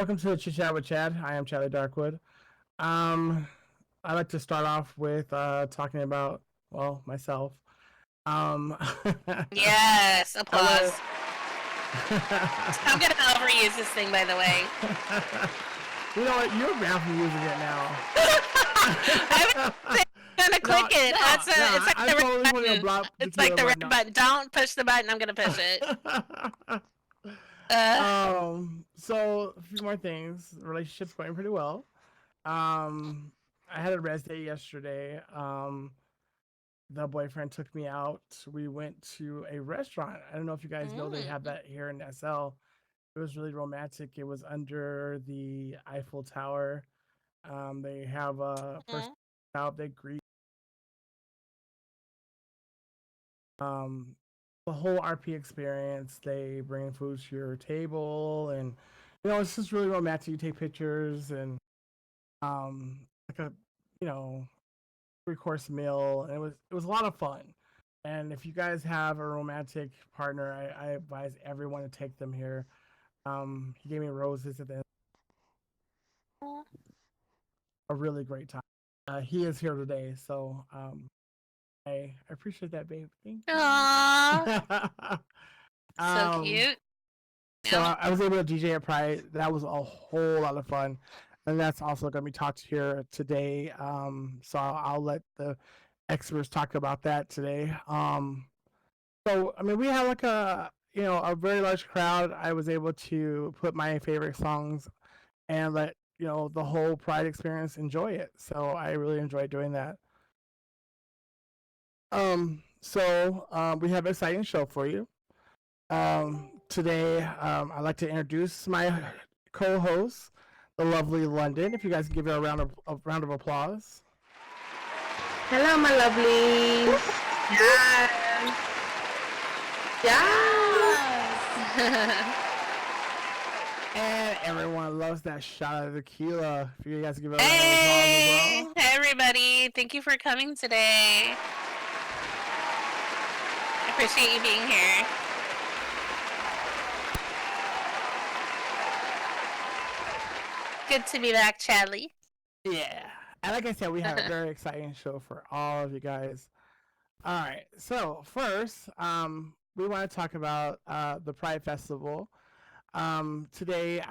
welcome to Chit Chat with Chad. I am Charlie Darkwood. I like to start off with talking about, well, myself. Um, Yes, I applause. wanna- I'm gonna overuse this thing, by the way. You know what? You're banned from using it now. I'm gonna click it. It's like the red button. It's like the red button. Don't push the button. I'm gonna push it. So a few more things. The relationship's going pretty well. I had a rest day yesterday. The boyfriend took me out. We went to a restaurant. I don't know if you guys know they have that here in SL. It was really romantic. It was under the Eiffel Tower. They have a person out. They greet. The whole RP experience. They bring food to your table, and it's just really romantic. You take pictures and like a you know 3-course meal, and it was a lot of fun. And if you guys have a romantic partner, I advise everyone to take them here. He gave me roses at the end. A really great time. He is here today, so I appreciate that, babe. Thank you. Aww. So cute. So I was able to DJ at Pride. That was a whole lot of fun. And that's also going to be talked here today. So I'll let the experts talk about that today. So I mean, we had like a very large crowd. I was able to put my favorite songs and let the whole Pride experience enjoy it. So I really enjoyed doing that. We have an exciting show for you. Today, I'd like to introduce my co-host, the lovely London. If you guys can give her a round of applause. Hello, my lovelies. Yes. And everyone loves that shot of tequila. If you guys give her a round of applause as well. Hey, everybody. Thank you for coming today. I appreciate you being here. Good to be back, Chadley. Yeah. And like I said, we have a very exciting show for all of you guys. All right. So first, we want to talk about the Pride Festival. Today,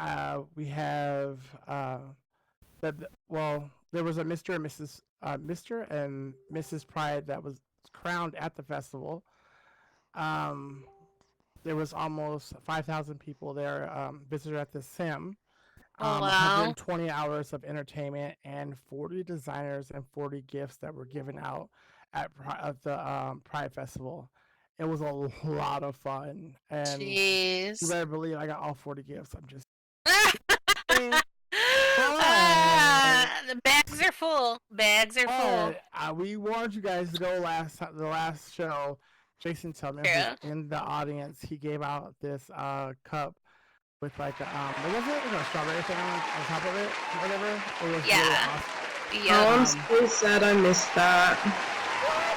we have there was a Mr. and Mrs. Pride that was crowned at the festival. There was almost 5,000 people there, visitors at the Sim. Wow. 120 hours of entertainment and 40 designers and 40 gifts that were given out at the Pride Festival. It was a lot of fun, and jeez, you better believe I got all 40 gifts. I'm just the bags are full. Bags are full. We wanted you guys to go the last show. Jason Tillman, who's in the audience, he gave out this cup with like what was it? Like a strawberry thing on top of it, whatever. It was really awesome. Yeah. Oh, I'm so sad I missed that. What?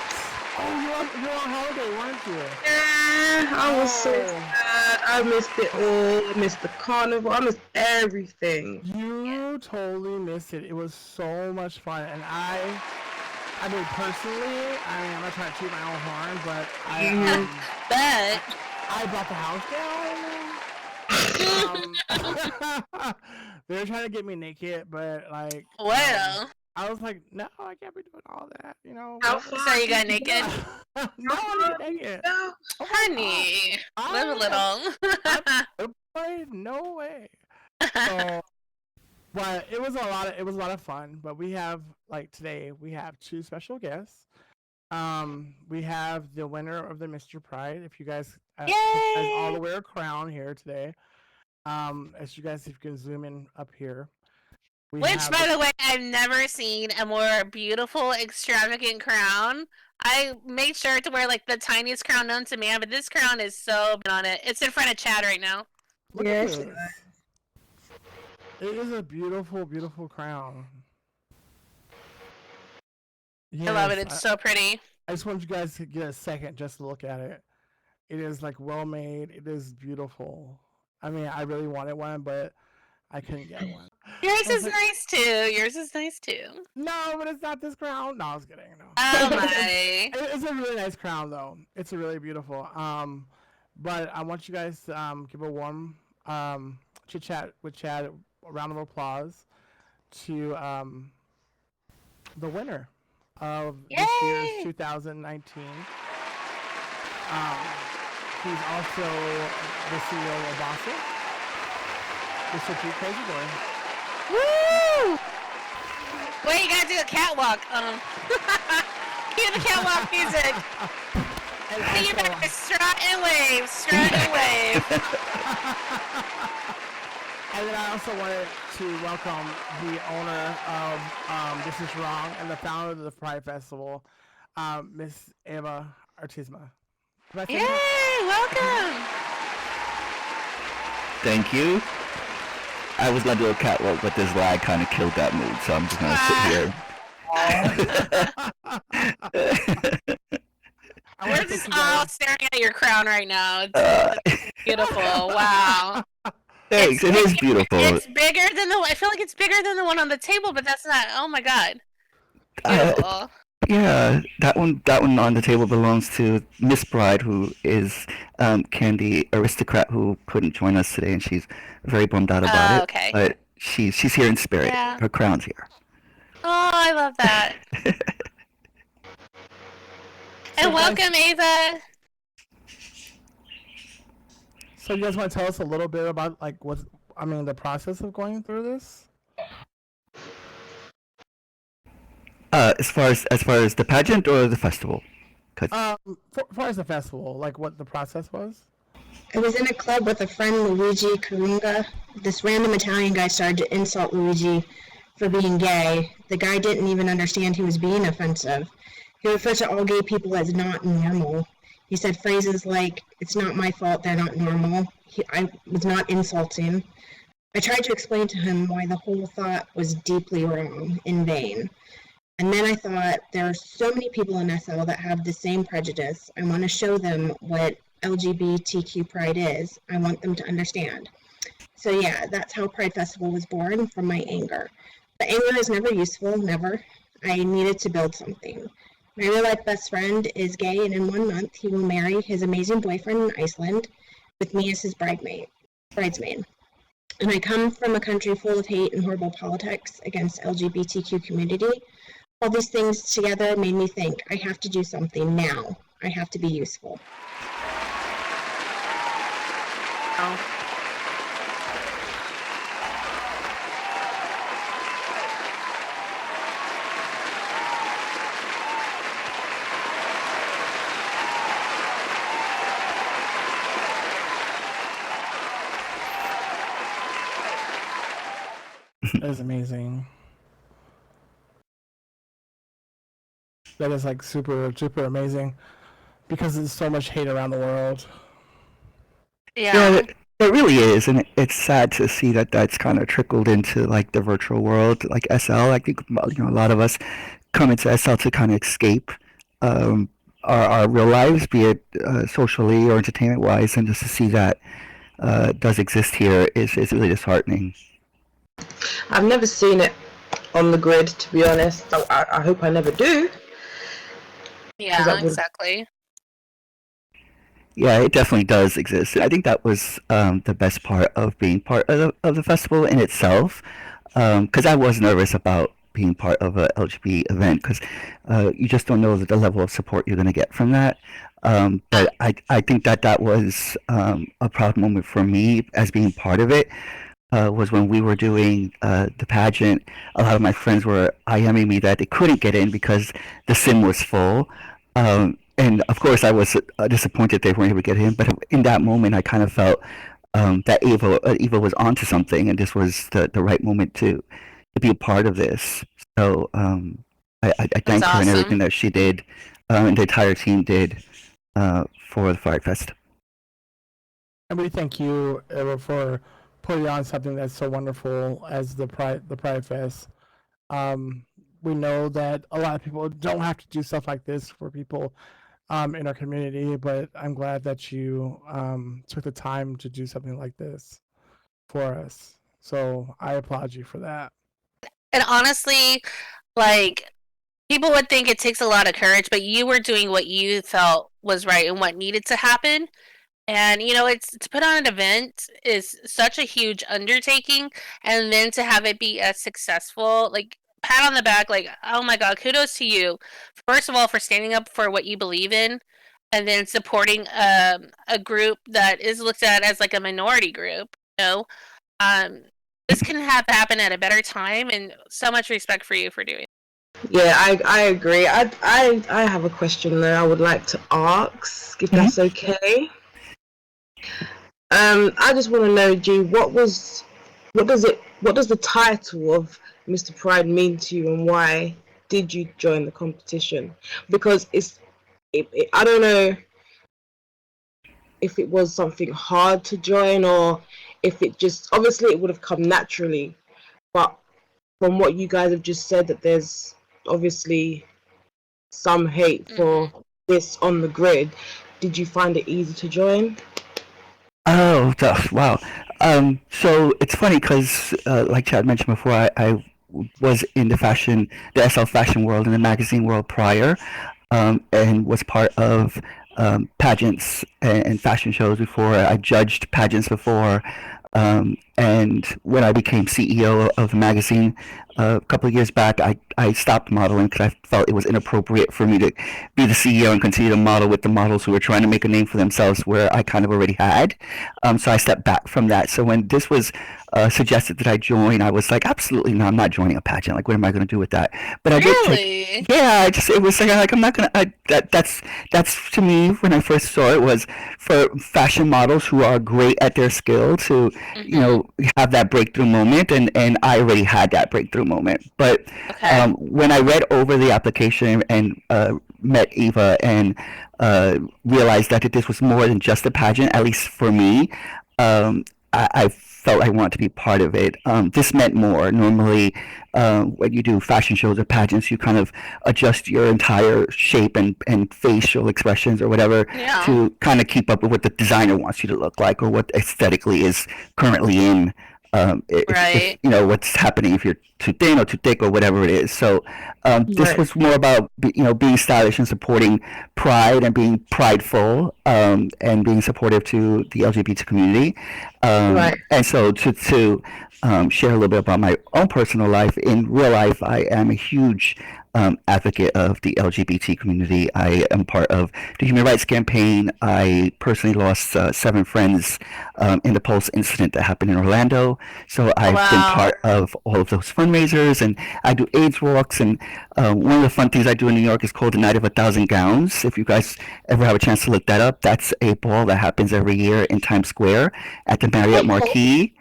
Oh, you're on holiday, weren't you? Yeah, I was so sad. I missed it all. I missed the carnival. I missed everything. You totally missed it. It was so much fun, and I mean, personally, I'm not trying to toot my own horn, but I brought the house down. They were trying to get me naked, but like, I was like, no, I can't be doing all that, So you got naked? No, I didn't naked. No. Oh, honey, live a little. No way. So, but it was a lot of fun. But we have today we have 2 special guests. We have the winner of the Mr. Pride. If you guys all the way a crown here today. As you guys, if you can zoom in up here. Which, by the way, I've never seen a more beautiful, extravagant crown. I made sure to wear the tiniest crown known to man, but this crown is so big on it. It's in front of Chad right now. Look at this. It is a beautiful, beautiful crown. Yes, I love it. It's so pretty. I just want you guys to get a second just to look at it. It is well made. It is beautiful. I mean, I really wanted one, but I couldn't get one. Yours is nice too. Yours is nice too. No, but it's not this crown. No, I was kidding. No. Oh my! It's a really nice crown, though. It's a really beautiful. But I want you guys to give a warm chit chat with Chad. A round of applause to the winner of this year's 2019. He's also the CEO of Boston. Mr. Jee Crazyboi. Woo! Wait, you gotta do a catwalk. Cue the catwalk music. And you better strut and wave, strut and wave. And then I also wanted to welcome the owner of This Is Wrong and the founder of the Pride Festival, Miss Eva Artemesia. Yay! Welcome. Thank you. I was gonna do a catwalk, but this lag kind of killed that mood, so I'm just gonna sit here. We're just all staring at your crown right now. It's beautiful. Wow. Thanks. It is beautiful. It's bigger than the. I feel like it's bigger than the one on the table, but that's not. Oh my god. Beautiful. Yeah, that one on the table belongs to Miss Bride, who is Candy Aristocrat, who couldn't join us today, and she's very bummed out about it. Okay. But she's here in spirit. Yeah. Her crown's here. Oh, I love that. And welcome, Eva. So you guys want to tell us a little bit about the process of going through this? As far as the pageant or the festival? For far as the festival, like what the process was? I was in a club with a friend, Luigi Karunga. This random Italian guy started to insult Luigi for being gay. The guy didn't even understand he was being offensive. He referred to all gay people as not normal. He said phrases like, "It's not my fault, they're not normal." I was not insulting. I tried to explain to him why the whole thought was deeply wrong, in vain. And then I thought, there are so many people in SL that have the same prejudice. I want to show them what LGBTQ Pride is. I want them to understand. So yeah, that's how Pride Festival was born, from my anger. But anger is never useful, never. I needed to build something. My real-life best friend is gay, and in 1 month, he will marry his amazing boyfriend in Iceland with me as his bridesmaid. And I come from a country full of hate and horrible politics against LGBTQ community. All these things together made me think, I have to do something now. I have to be useful. Oh. That is amazing. That is like super, super amazing because there's so much hate around the world. Yeah. It really is, and it's sad to see that that's kind of trickled into like the virtual world, like SL. I think a lot of us come into SL to kind of escape our real lives, be it socially or entertainment wise, and just to see that does exist here is really disheartening. I've never seen it on the grid, to be honest. So I hope I never do. Yeah, exactly. Yeah, it definitely does exist. I think that was the best part of being part of the festival in itself, because I was nervous about being part of a LGBT event, because you just don't know the level of support you're going to get from that. But I think that was a proud moment for me as being part of it. Was when we were doing the pageant. A lot of my friends were IMing me that they couldn't get in because the sim was full. And of course I was disappointed they weren't able to get in, but in that moment I kind of felt that Eva was onto something, and this was the right moment to be a part of this. So I thank her and everything that she did, and the entire team did for the Pride Fest. And we thank you, Eva, for putting on something that's so wonderful as the Pride Fest. We know that a lot of people don't have to do stuff like this for people in our community, but I'm glad that you took the time to do something like this for us. So I applaud you for that. And honestly, like, people would think it takes a lot of courage, but you were doing what you felt was right and what needed to happen. And it's to put on an event is such a huge undertaking, and then to have it be as successful, like, pat on the back, like, oh my god, kudos to you. First of all, for standing up for what you believe in, and then supporting a group that is looked at as like a minority group. Um, this can have happened at a better time, and so much respect for you for doing it. Yeah, I agree. I have a question there I would like to ask, if that's okay. I just want to know, Jee, what does the title of Mr. Pride mean to you, and why did you join the competition? Because I don't know if it was something hard to join, or if it just, obviously it would have come naturally, but from what you guys have just said, that there's obviously some hate for this on the grid, did you find it easy to join? Oh, wow. So it's funny because, like Chad mentioned before, I was in the SL fashion world, in the magazine world prior, and was part of pageants and fashion shows before. I judged pageants before. And when I became CEO of the magazine a couple of years back, I stopped modeling because I felt it was inappropriate for me to be the CEO and continue to model with the models who were trying to make a name for themselves where I kind of already had. So I stepped back from that. So when this was suggested that I join, I was like, absolutely no, I'm not joining a pageant. Like, what am I going to do with that? But I Really? it was like I'm not going to, that's to me, when I first saw it, was for fashion models who are great at their skill to, have that breakthrough moment. And I already had that breakthrough moment. But when I read over the application and met Eva and realized that this was more than just a pageant, at least for me, I felt I wanted to be part of it. This meant more. Normally, when you do fashion shows or pageants, you kind of adjust your entire shape and facial expressions or whatever to kind of keep up with what the designer wants you to look like, or what aesthetically is currently in. If, what's happening, if you're too thin or too thick or whatever it is. So this was more about being stylish and supporting pride and being prideful, and being supportive to the LGBT community. And so to share a little bit about my own personal life, in real life, I am a huge advocate of the LGBT community. I am part of the Human Rights Campaign. I personally lost 7 friends in the Pulse incident that happened in Orlando. So I've been part of all of those fundraisers, and I do AIDS walks. And one of the fun things I do in New York is called the Night of 1,000 Gowns. If you guys ever have a chance to look that up, that's a ball that happens every year in Times Square at the Marriott Marquis.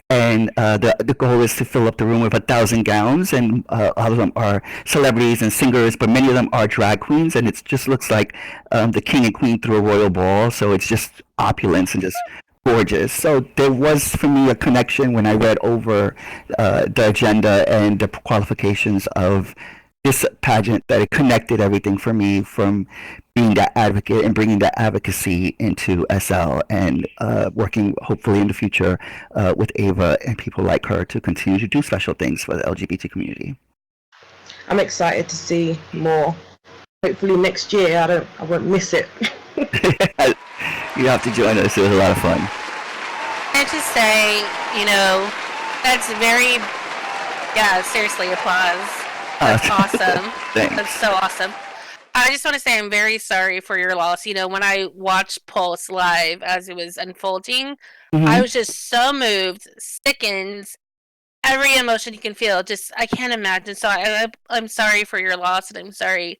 And the goal is to fill up the room with 1,000 gowns, and a lot of them are celebrities and singers, but many of them are drag queens, and it just looks like the king and queen threw a royal ball. So it's just opulence and just gorgeous. So there was, for me, a connection when I read over the agenda and the qualifications of this pageant, that it connected everything for me, from being that advocate and bringing that advocacy into SL, and working hopefully in the future with Eva and people like her to continue to do special things for the LGBT community. I'm excited to see more. Hopefully next year I won't miss it. You have to join us. It was a lot of fun. And to say, that's very, seriously, applause. That's awesome. Thanks. That's so awesome. I just want to say I'm very sorry for your loss. When I watched Pulse live as it was unfolding, I was just so moved, sickened, every emotion you can feel. Just, I can't imagine. So I'm sorry for your loss, and I'm sorry,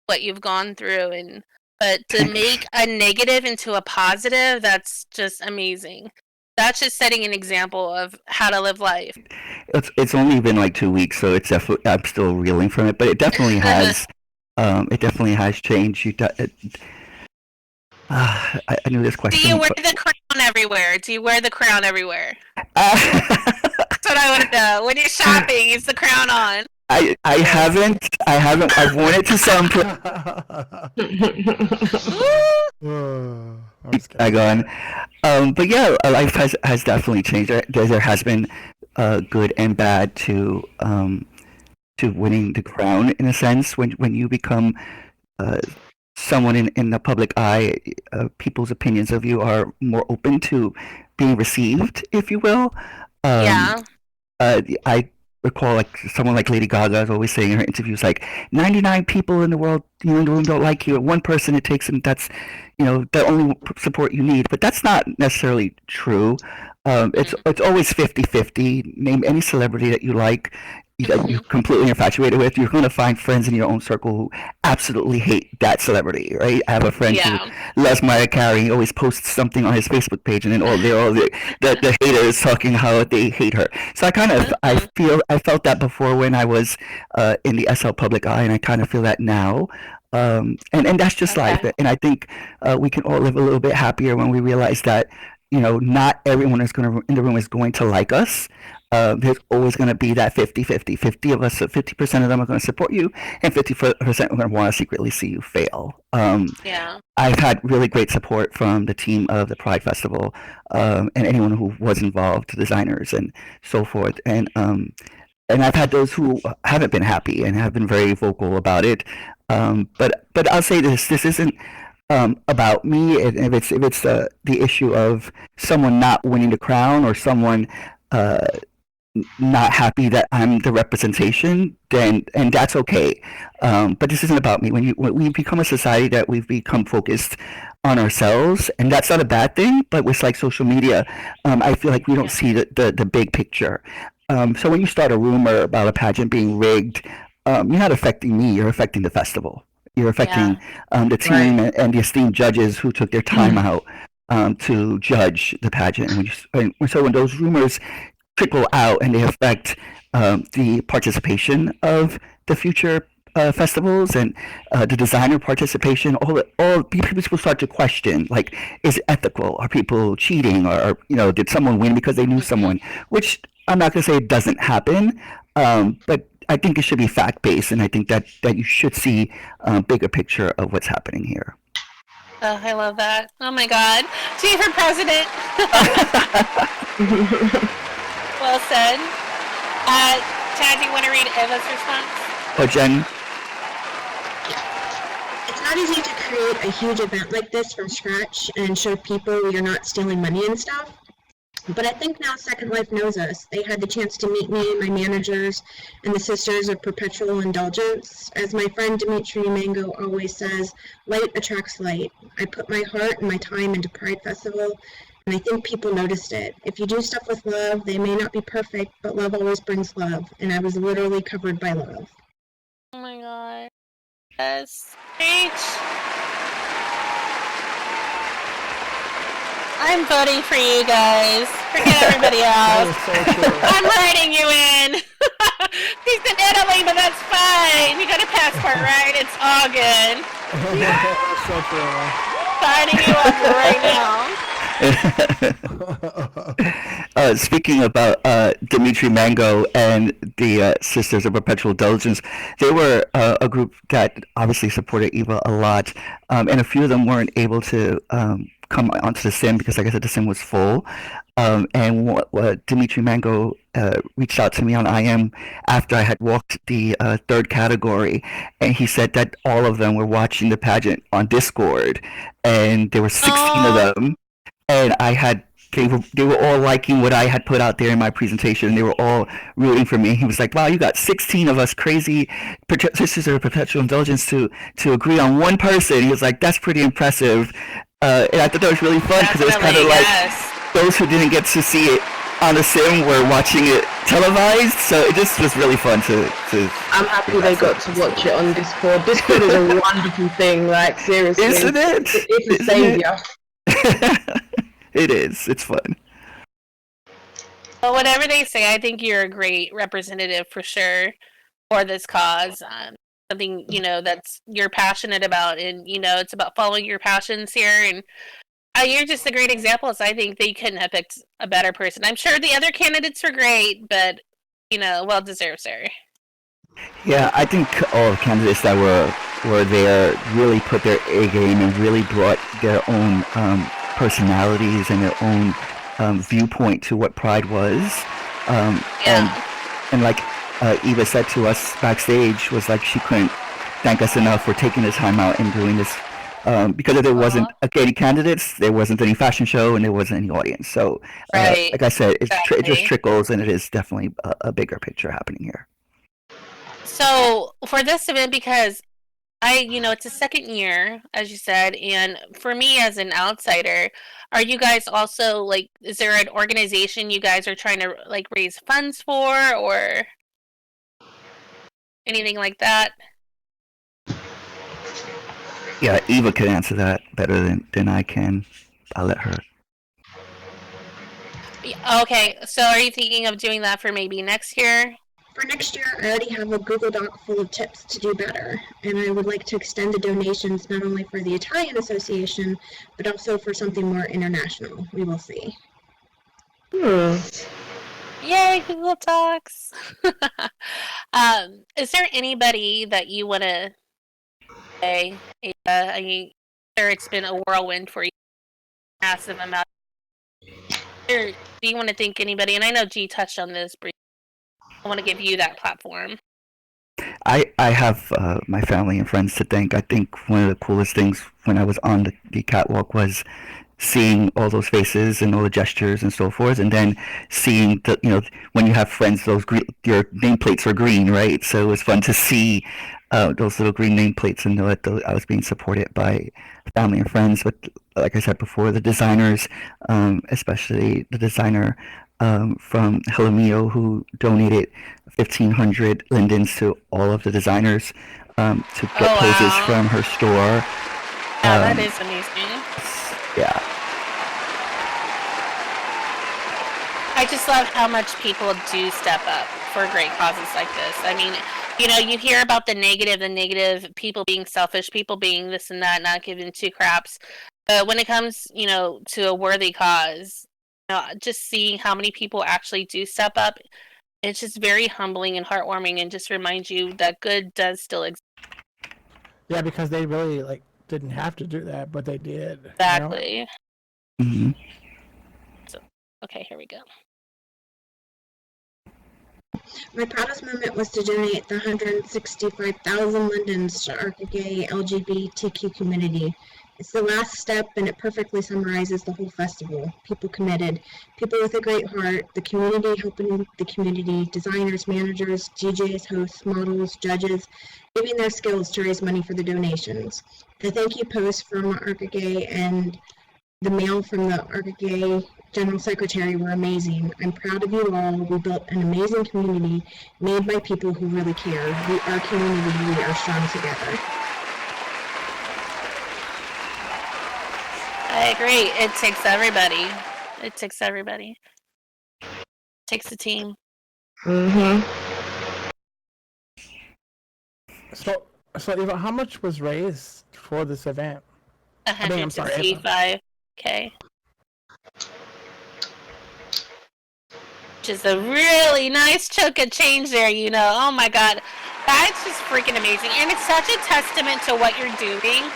what you've gone through. But to make a negative into a positive, that's just amazing. That's just setting an example of how to live life. It's only been like 2 weeks, so it's definitely, I'm still reeling from it, but it definitely has. It definitely has changed. I knew this question. Do you wear the crown everywhere? That's what I want to know. When you're shopping, is the crown on? I haven't. I've worn it to some. I'm just kidding. I gone. But yeah, life has definitely changed. There has been good and bad to winning the crown in a sense. When you become uh, someone in the public eye, people's opinions of you are more open to being received, if you will. Um, Yeah. I recall like someone like Lady Gaga is always saying in her interviews like 99 people in the world, in the room don't like you, and one person it takes, and that's the only support you need. But that's not necessarily true. It's always 50-50. Name any celebrity that you like, that you're completely infatuated with. You're going to find friends in your own circle who absolutely hate that celebrity, right? I have a friend Yeah. who loves Mariah Carey. He always posts something on his Facebook page, and then all the haters talking how they hate her. So I felt that before when I was in the SL public eye, and I kind of feel that now. And that's just life. Okay. And I think we can all live a little bit happier when we realize that not everyone in the room is going to like us. There's always going to be that 50-50. 50 of us, 50% of them are going to support you, and 50% are going to want to secretly see you fail. Yeah. I've had really great support from the team of the Pride Festival, and anyone who was involved, designers and so forth. And I've had those who haven't been happy and have been very vocal about it. But I'll say this: this isn't about me. If it's the issue of someone not winning the crown, or someone uh, not happy that I'm the representation, then and that's okay. But this isn't about me. When we become a society that we've become focused on ourselves, and that's not a bad thing. But with like social media, I feel like we don't see the big picture. So when you start a rumor about a pageant being rigged, you're not affecting me. You're affecting the festival. You're affecting the team and the esteemed judges who took their time out to judge the pageant. So when those rumors trickle out and they affect the participation of the future festivals and the designer participation, all people start to question, like, is it ethical? Are people cheating? Or did someone win because they knew someone? Which I'm not going to say it doesn't happen, but I think it should be fact-based, and I think that you should see a bigger picture of what's happening here. Oh, I love that. Oh my God. Gee for president. Well said. Chad, do you want to read Eva's response? Oh, Jen? It's not easy to create a huge event like this from scratch and show people you're not stealing money and stuff. But I think now Second Life knows us. They had the chance to meet me, my managers, and the Sisters of Perpetual Indulgence. As my friend Dimitri Mango always says, light attracts light. I put my heart and my time into Pride Festival, and I think people noticed it. If you do stuff with love, they may not be perfect, but love always brings love, and I was literally covered by love. Oh my God. Yes. H. I'm voting for you guys. Forget everybody That else. is so true. I'm writing you in. He's in Italy, but that's fine. You got a passport, right? It's all good. That's so true. Signing you up right now. Speaking about Dimitri Mango and the Sisters of Perpetual Indulgence, they were a group that obviously supported Eva a lot, and a few of them weren't able to come onto the sim because, like I said, the sim was full. And what Dimitri Mango reached out to me on IM after I had walked the third category, and he said that all of them were watching the pageant on Discord, and there were 16 of them, and they were all liking what I had put out there in my presentation, and they were all rooting for me. He was like, wow, you got 16 of us crazy Sisters of Perpetual Indulgence to agree on one person. He was like, that's pretty impressive. And I thought that was really fun because it was kind of like those who didn't get to see it on the sim were watching it televised, so it just was really fun to I'm happy they got to watch it on Discord. Discord is a wonderful thing, like, seriously. Isn't it? It's a savior. It is. It's fun. Well, whatever they say, I think you're a great representative for sure for this cause. Something, that's you're passionate about, and, it's about following your passions here. And you're just a great example. So I think they couldn't have picked a better person. I'm sure the other candidates were great, but, well deserved, sir. Yeah, I think all the candidates that were there really put their A game and really brought their own personalities and their own viewpoint to what Pride was. Um, and Yeah. and like Eva said to us backstage, was like she couldn't thank us enough for taking the time out and doing this. Because if there wasn't Aw. any candidates, there wasn't any fashion show, and there wasn't any audience. So, Right. like I said, it just Exactly. trickles, and it is definitely a bigger picture happening here. So for this event, because it's a second year, as you said, and for me as an outsider, are you guys also like, is there an organization you guys are trying to like raise funds for or anything like that? Yeah, Eva could answer that better than I can. I'll let her. Okay, so are you thinking of doing that for maybe next year? For next year, I already have a Google Doc full of tips to do better, and I would like to extend the donations not only for the Italian Association, but also for something more international. We will see. Yay, Google Docs! Is there anybody that you want to say? I mean, sure, it's been a whirlwind for you, massive amount. Do you want to thank anybody? And I know Jee touched on this briefly. I want to give you that platform. I have my family and friends to thank. I think one of the coolest things when I was on the catwalk was seeing all those faces and all the gestures and so forth, and then seeing when you have friends, those your nameplates are green, right? So it was fun to see those little green nameplates and know that I was being supported by family and friends. But like I said before, the designers, especially the designer from Helomio, who donated 1,500 lindens to all of the designers to get poses from her store. Yeah, that is amazing. Yeah. I just love how much people do step up for great causes like this. I mean, you hear about the negative, people being selfish, people being this and that, not giving two craps. But when it comes, to a worthy cause, just seeing how many people actually do step up, it's just very humbling and heartwarming, and just reminds you that good does still exist. Yeah, because they really didn't have to do that, but they did. Exactly. Mm-hmm. So, okay, here we go. My proudest moment was to donate the 165,000 lindens to our gay LGBTQ community. It's the last step, and it perfectly summarizes the whole festival. People committed, people with a great heart, the community helping the community, designers, managers, DJs, hosts, models, judges, giving their skills to raise money for the donations. The thank you post from Arca Gay and the mail from the Arca Gay General Secretary were amazing. I'm proud of you all. We built an amazing community made by people who really care. We are community. We are strong together. I agree. It takes everybody. It takes everybody. It takes a team. So Eva, how much was raised for this event? 165K. Which is a really nice chunk of change there, Oh my god. That's just freaking amazing. And it's such a testament to what you're doing.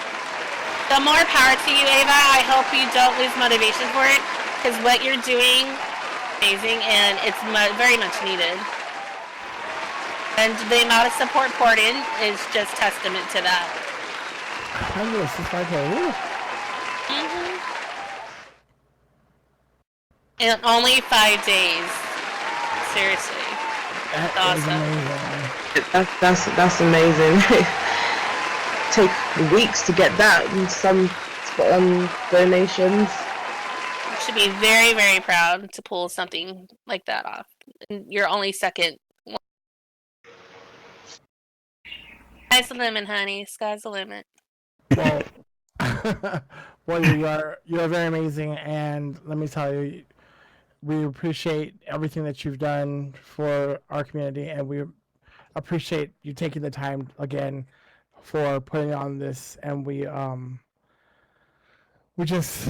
The more power to you, Eva. I hope you don't lose motivation for it, because what you're doing is amazing, and it's very much needed. And the amount of support poured in is just testament to that. 165K. In only 5 days. Seriously. That's awesome. That's amazing. Take weeks to get that and some donations. You should be very, very proud to pull something like that off. And you're only second. Sky's the limit, honey. Sky's the limit. Well, you're very amazing, and let me tell you, we appreciate everything that you've done for our community, and we appreciate you taking the time again for putting on this, and it's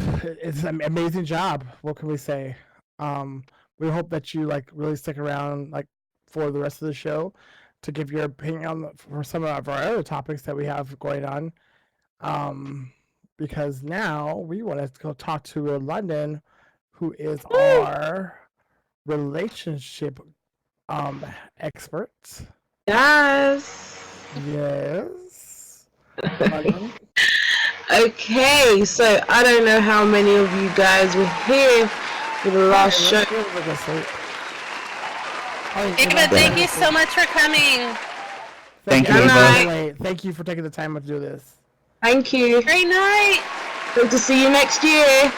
an amazing job. What can we say? We hope that you really stick around for the rest of the show, to give your opinion on for some of our other topics that we have going on. Because now we want to go talk to London, who is our relationship expert. Yes. Yes. London. Okay, so I don't know how many of you guys were here for the last show. Eva, thank you so much for coming. Thank you, Good Eva. night. Thank you for taking the time to do this. Thank you. Great night. Hope to see you next year.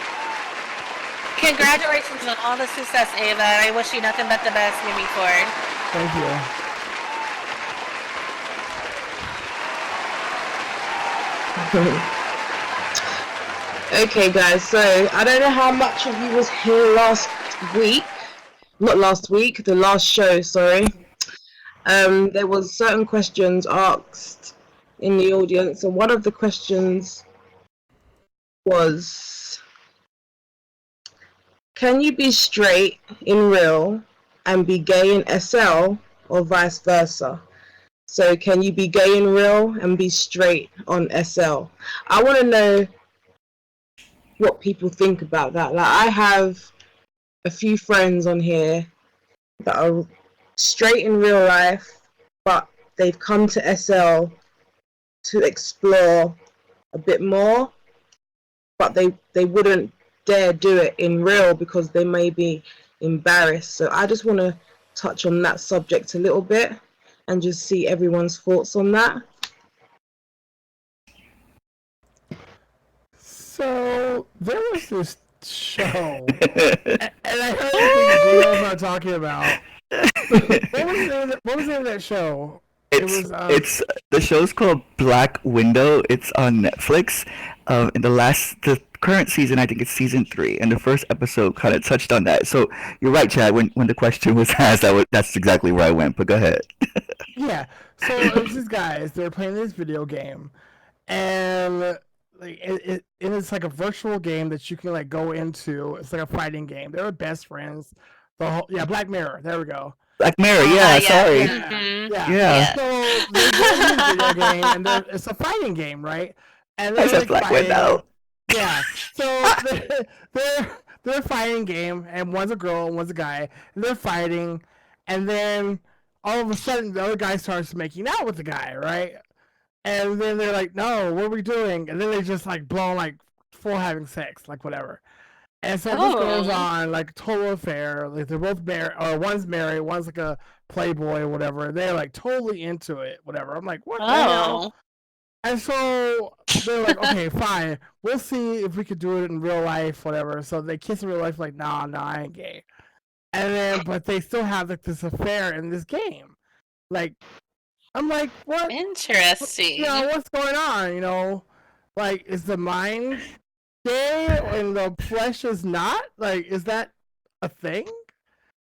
Congratulations on all the success, Eva. I wish you nothing but the best moving forward. Thank you. Okay, guys, so I don't know how much of you was here last week. Not last week, the last show, sorry. There was certain questions asked in the audience, and one of the questions was, can you be straight in real and be gay in SL, or vice versa? So can you be gay in real and be straight on SL? I want to know what people think about that. Like, I have a few friends on here that are straight in real life, but they've come to SL to explore a bit more, but they wouldn't dare do it in real because they may be embarrassed. So I just want to touch on that subject a little bit and just see everyone's thoughts on that. So there was this show, and I heard the thing Gino's not talking about. What was the name of that show? It's the show's called Black Window. It's on Netflix. In the current season, I think it's season 3, and the first episode kind of touched on that. So you're right, Chad. When the question was asked, that's exactly where I went. But go ahead. Yeah. So it was these guys. They were playing this video game, and like it's like a virtual game that you can like go into. It's like a fighting game. They were best friends. Black Mirror. There we go. Black Mirror. Yeah. Sorry. Yeah. So they go into the video game, and it's a fighting game, right? And I said Black Window. Yeah. So they're fighting game, and one's a girl and one's a guy, and they're fighting, and then all of a sudden the other guy starts making out with the guy, right? And then they're like, "No, what are we doing?" And then they just like blow like full having sex, like whatever. And so this goes on like total affair. Like they're both married, or one's married, one's like a playboy or whatever. They're like totally into it, whatever. I'm like, what the hell? And so they're like, okay, fine. We'll see if we could do it in real life, whatever. So they kiss in real life, like, nah, I ain't gay. And then, but they still have like this affair in this game. Like, I'm like, what? Interesting. What's going on? Like, is the mind gay and the flesh is not? Like, is that a thing?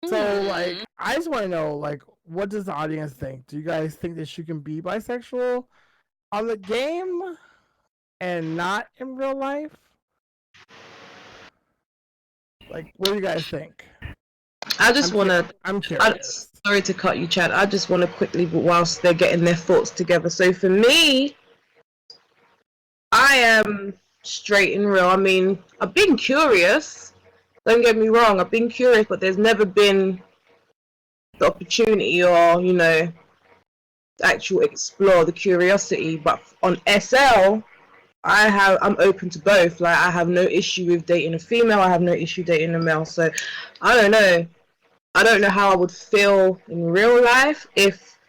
So, like, I just want to know, like, what does the audience think? Do you guys think that she can be bisexual on the game and not in real life? Like, what do you guys think? I just want to... I'm curious. Sorry to cut you, Chad. I just want to quickly, whilst they're getting their thoughts together. So for me, I am straight and real. I mean, I've been curious. Don't get me wrong. I've been curious, but there's never been the opportunity or, actual explore the curiosity. But on SL, I'm open to both. Like, I have no issue with dating a female. I have no issue dating a male. So I don't know. I don't know how I would feel in real life if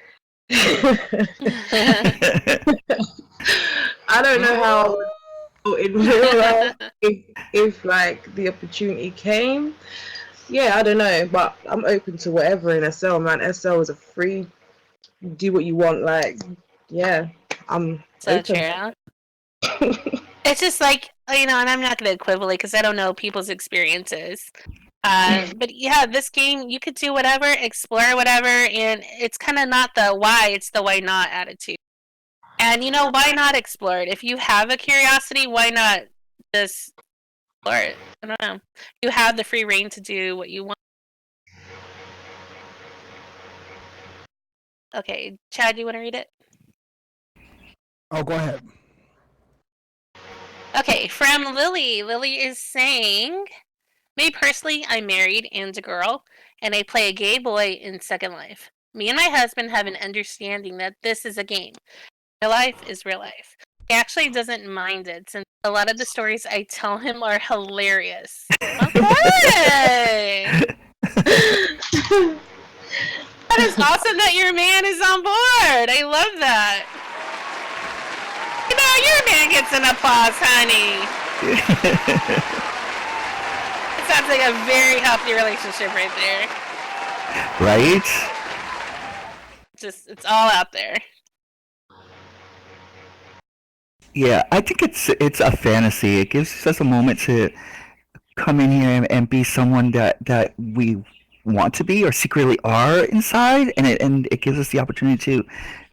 I don't know how I would feel in real life if like the opportunity came. Yeah, I don't know, but I'm open to whatever in SL, man. SL is a free, do what you want. Like, yeah, I'm so open. True. It's just like, and I'm not going to equivalent because I don't know people's experiences. But yeah, this game, you could do whatever, explore whatever, and it's kind of not the why, it's the why not attitude. And why not explore it? If you have a curiosity, why not just explore it? I don't know. You have the free reign to do what you want. Okay, Chad, you want to read it? Oh, go ahead. Okay, from Lily. Lily is saying, me personally, I'm married and a girl, and I play a gay boy in Second Life. Me and my husband have an understanding that this is a game. Real life is real life. He actually doesn't mind it, since a lot of the stories I tell him are hilarious. Okay! That is awesome that your man is on board! I love that! You know, your man gets an applause, honey! It sounds like a very healthy relationship right there. Right? Just, it's all out there. Yeah, I think it's a fantasy. It gives us a moment to come in here and be someone that we want to be or secretly are inside, and it gives us the opportunity to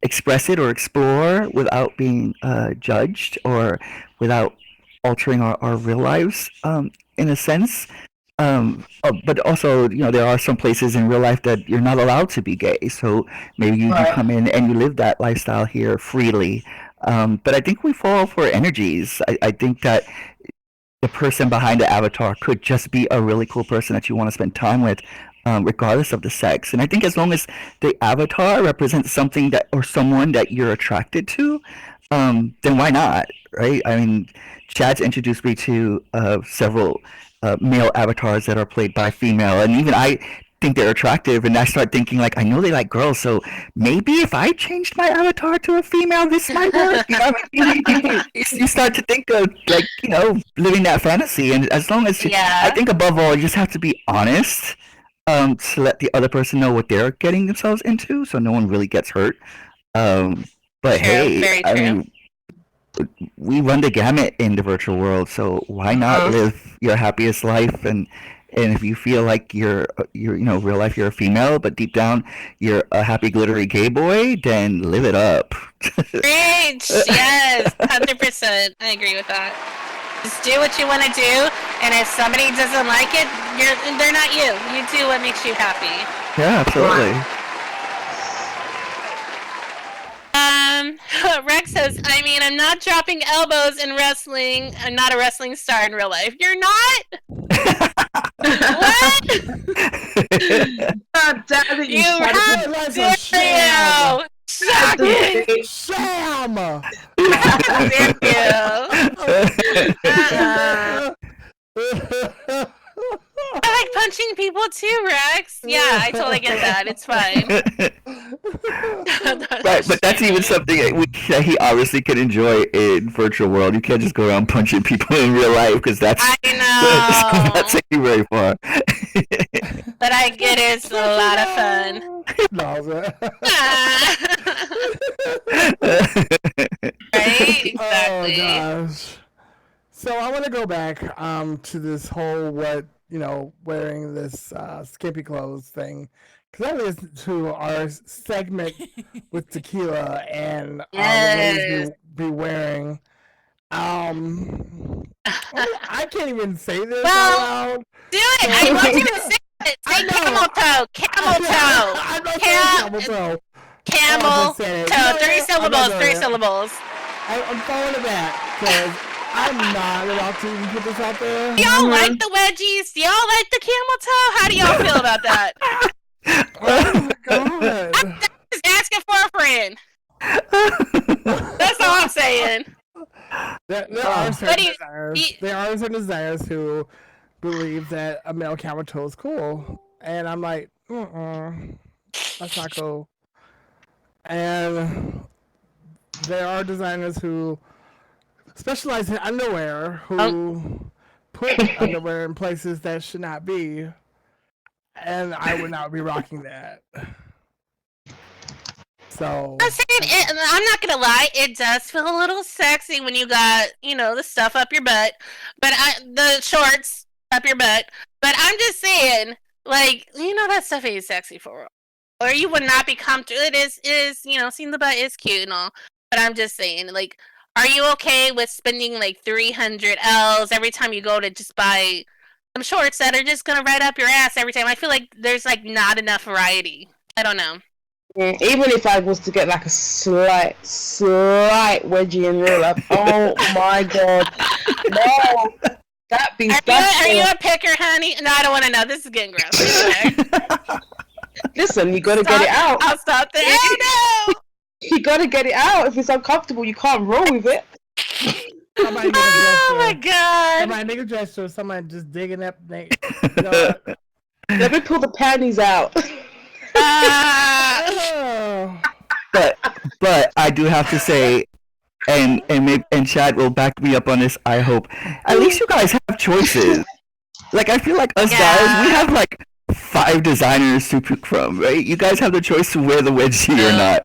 express it or explore without being judged or without altering our real lives in a sense. But also, there are some places in real life that you're not allowed to be gay. So maybe you Right. come in and you live that lifestyle here freely. But I think we fall for energies. I think that the person behind the avatar could just be a really cool person that you want to spend time with, regardless of the sex. And I think as long as the avatar represents something that or someone that you're attracted to, then why not, right? I mean, Chad's introduced me to several male avatars that are played by female, and even I think they're attractive, and I start thinking like, I know they like girls, so maybe if I changed my avatar to a female, this might work. You know, I mean, you start to think of like, living that fantasy, and as long as I think above all, you just have to be honest, to let the other person know what they're getting themselves into, so no one really gets hurt. But True, hey, very I true. mean, we run the gamut in the virtual world, so why not live your happiest life? And if you feel like you're real life you're a female, but deep down you're a happy glittery gay boy, then live it up. Preach! Yes, 100%. I agree with that. Just do what you want to do, and if somebody doesn't like it, they're not you. You do what makes you happy. Yeah, absolutely. Rex says, I mean, I'm not dropping elbows in wrestling. I'm not a wrestling star in real life. You're not? What? God damn it, You Chad. have stereo! Shocking! Sham! Thank you. I like punching people too, Rex. Yeah, I totally get that. It's fine. Right, but that's even something that he obviously can enjoy in virtual world. You can't just go around punching people in real life because that's not take you very far. But I get it. It's a lot of fun. Right? Exactly. Oh gosh. So I want to go back to this whole wearing this skimpy clothes thing, because I listened to our segment with Tequila and Yes. be wearing. I can't even say this Well, out loud. Do it! I want you to say it! Say camel toe! Camel toe! I'm not saying camel toe. Camel toe! 3 syllables, 3 syllables. I'm following it back, because I'm not allowed to even put this out there. Do y'all like the wedgies? Do y'all like the camel toe? How do y'all feel about that? Oh my god. I'm just asking for a friend. That's all I'm saying. There are certain designers who believe that a male camel toe is cool. And I'm like, that's not cool. And there are designers who specialize in underwear who put underwear in places that should not be, and I would not be rocking that. So I'm saying I'm not gonna lie, it does feel a little sexy when you got the stuff up your butt, but the shorts up your butt. But I'm just saying, like, that stuff ain't sexy for real. Or you would not be comfortable. It is seeing the butt is cute and all, but I'm just saying, like, are you okay with spending like 300 L's every time you go to just buy some shorts that are just gonna ride up your ass every time? I feel like there's like not enough variety. I don't know. Even if I was to get like a slight wedgie in real life, oh my god, no, Are you a picker, honey? No, I don't want to know. This is getting gross. Anyway. Listen, you gotta get it out. I'll stop there. Oh You gotta get it out. If it's uncomfortable, you can't roll with it. Somebody no! Oh my god! Somebody make a gesture. Somebody just digging up. Let me pull the panties out. But I do have to say, and Chad will back me up on this. I hope at least you guys have choices. Like I feel like us guys, we have like 5 designers to pick from, right? You guys have the choice to wear the wedgie or not.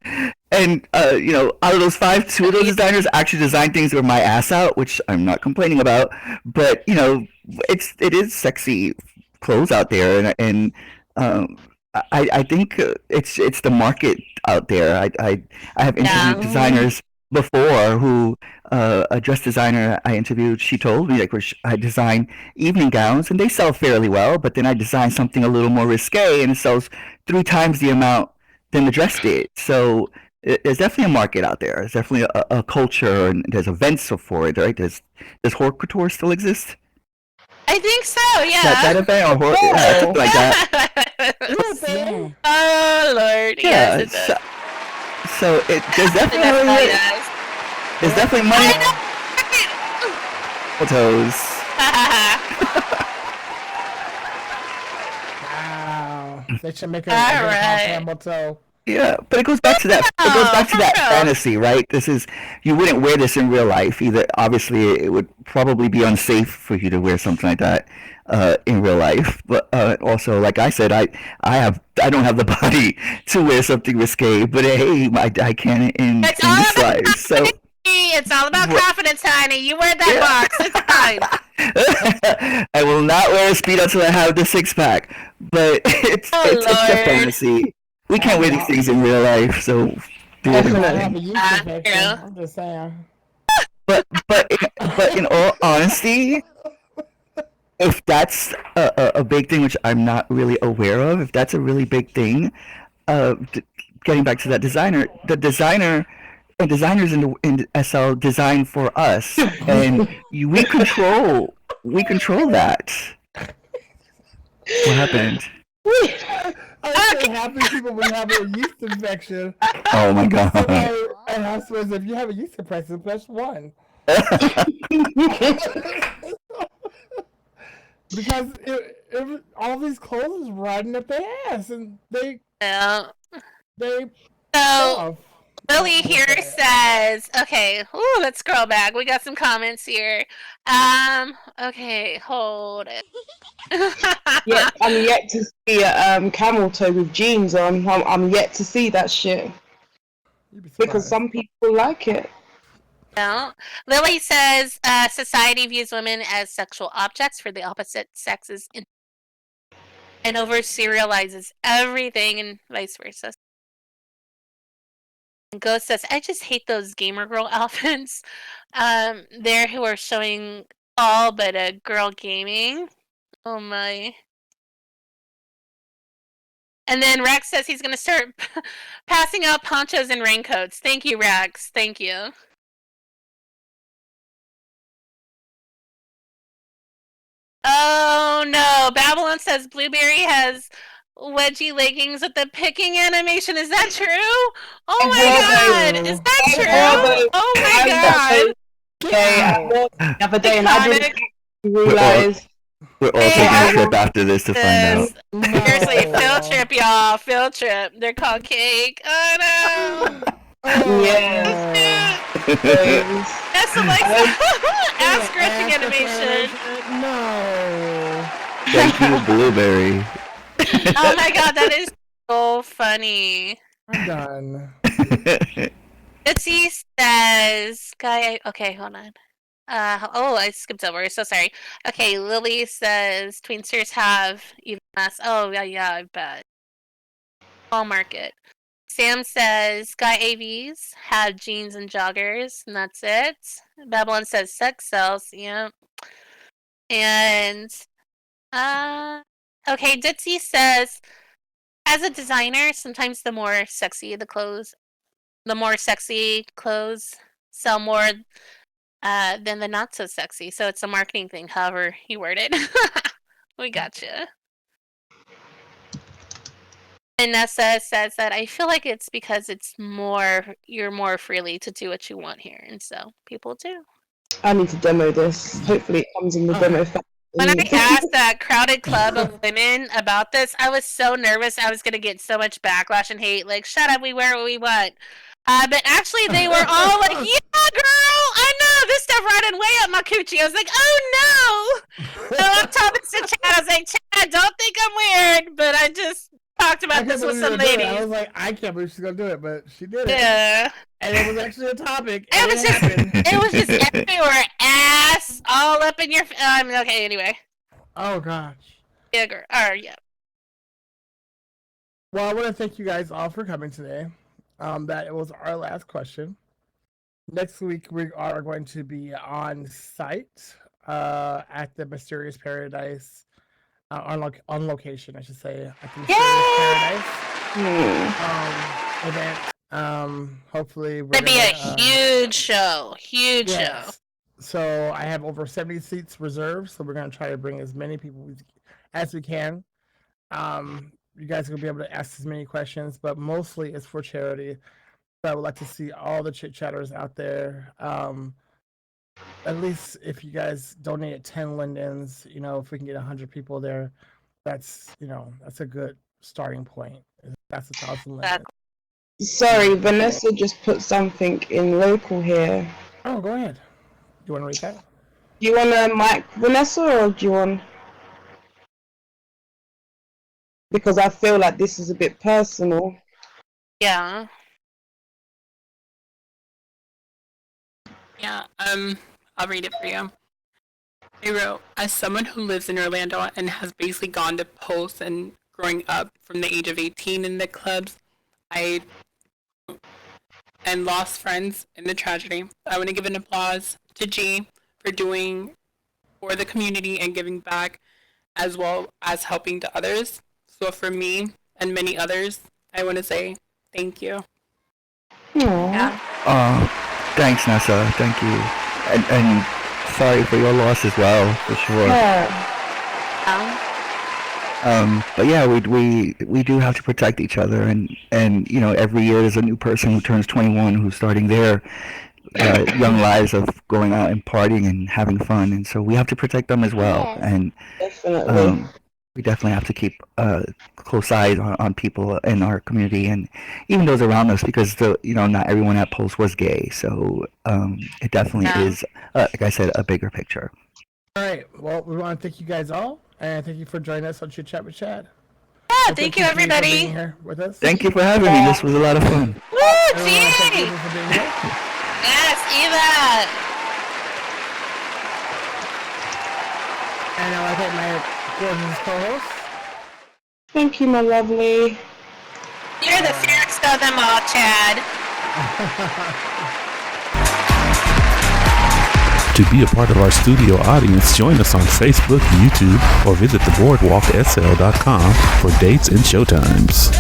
And out of those 5, 2 of those designers actually design things with my ass out, which I'm not complaining about. But it is sexy clothes out there, and I think it's the market out there. I have interviewed designers before who a dress designer I interviewed, she told me I design evening gowns and they sell fairly well, but then I design something a little more risque and it sells 3 times the amount than the dress did. So there's definitely a market out there. There's definitely a culture, and there's events for it, right? Does haute couture still exist? I think so, yeah. That event or something like that. Oh Lord, Yeah. yes, it does. So there's definitely money. Toes. Wow. They should make a camel toe. Yeah, but it goes back to that. It goes back to that fantasy, right? You wouldn't wear this in real life either. Obviously, it would probably be unsafe for you to wear something like that in real life. But also, like I said, I don't have the body to wear something risque. But hey, I can in this life. So it's all about confidence, honey. You wear that box. It's fine. I will not wear a speed until I have the 6-pack. But it's just a fantasy. We can't wear these things in real life, so do it. I'm just saying. But in all honesty, if that's a big thing, which I'm not really aware of, if that's a really big thing, getting back to that designer, the designer and designers in SL design for us, and we control that. What happened? I say half these people would have a yeast infection. Oh my god. And I swear, if you have a yeast infection, press 1. Because all these clothes is riding up their ass, and they so Lily here says, okay, let's scroll back. We got some comments here. Okay, hold it. Yeah, I'm yet to see a camel toe with jeans on. I'm yet to see that shit. Because some people like it. No. Lily says, society views women as sexual objects for the opposite sexes and over-serializes everything and vice versa. And Ghost says, I just hate those gamer girl outfits there who are showing all but a girl gaming. Oh my. And then Rex says he's going to start passing out ponchos and raincoats. Thank you, Rex. Thank you. Oh no. Babylon says Blueberry has wedgie leggings with the picking animation. Is that true? Oh my god. Is that true? Oh my god. The other day, and I didn't realize. We're all taking a trip after this to find out. Seriously, field trip, y'all. Field trip. They're called cake. Oh no. Yes. That's some like ass scratching animation. No. Thank you, Blueberry. Oh my god, that is so funny. I'm done. Bitsy says, okay, hold on. I skipped over. So sorry. Okay, Lily says Tweensters have even less. Oh yeah, I bet. All market. Sam says Guy AVs have jeans and joggers, and that's it. Babylon says sex sells. Yeah. And okay, Ditzy says As a designer, sometimes the more sexy clothes sell more than the not so sexy. So it's a marketing thing, however you word it. We gotcha. Vanessa says that I feel like it's because you're more freely to do what you want here, and so people do. I need to demo this. Hopefully it comes in the demo file. When I asked that crowded club of women about this, I was so nervous I was going to get so much backlash and hate. Like, shut up, we wear what we want. But actually, they were all like, yeah, girl, I know, this stuff running way up my coochie. I was like, oh, no. So I'm talking to Chad. I was like, Chad, don't think I'm weird, but I just talked about this with some ladies. I was like, I can't believe she's going to do it, but she did it. Yeah. And it was actually a topic. It was just everywhere. Ass all up in your... okay, anyway. Oh, gosh. Yeah, girl. Yeah. Well, I want to thank you guys all for coming today. That was our last question. Next week, we are going to be on site at the Mysterious Paradise. On location, I should say. At the Mysterious Paradise event. Hopefully, it'll be a huge show. Huge show. So I have over 70 seats reserved. So we're going to try to bring as many people as we can. You guys will be able to ask as many questions, but mostly it's for charity. So I would like to see all the chit chatters out there. At least if you guys donate 10 Lindens, if we can get 100 people there, that's a good starting point. That's 1,000 Lindens. Sorry, Vanessa just put something in local here. Oh, go ahead. You want to read that? Do you want to mic Vanessa, or do you want... Because I feel like this is a bit personal. Yeah. Yeah, I'll read it for you. They wrote, as someone who lives in Orlando and has basically gone to post and growing up from the age of 18 in the clubs, and lost friends in the tragedy. I want to give an applause to Jee for doing for the community and giving back, as well as helping to others. So for me and many others, I want to say thank you. Yeah. Thanks, Nessa. Thank you. And sorry for your loss as well, for sure. But yeah, we do have to protect each other, and every year there's a new person who turns 21 who's starting their young lives of going out and partying and having fun, and so we have to protect them as well. And Definitely. we definitely have to keep close eyes on people in our community and even those around us, because not everyone at Pulse was gay, so it definitely is, like I said, a bigger picture. All right. Well, we want to thank you guys all, and thank you for joining us on Chit Chat with Chad. Yeah, thank you, everybody. For being here with us. Thank you for having me. This was a lot of fun. Woo, Jee! Yes, Eva. And I want to thank my gorgeous co-host. Thank you, my lovely. You're the fairest of them all, Chad. To be a part of our studio audience, join us on Facebook, YouTube, or visit theboardwalksl.com for dates and showtimes.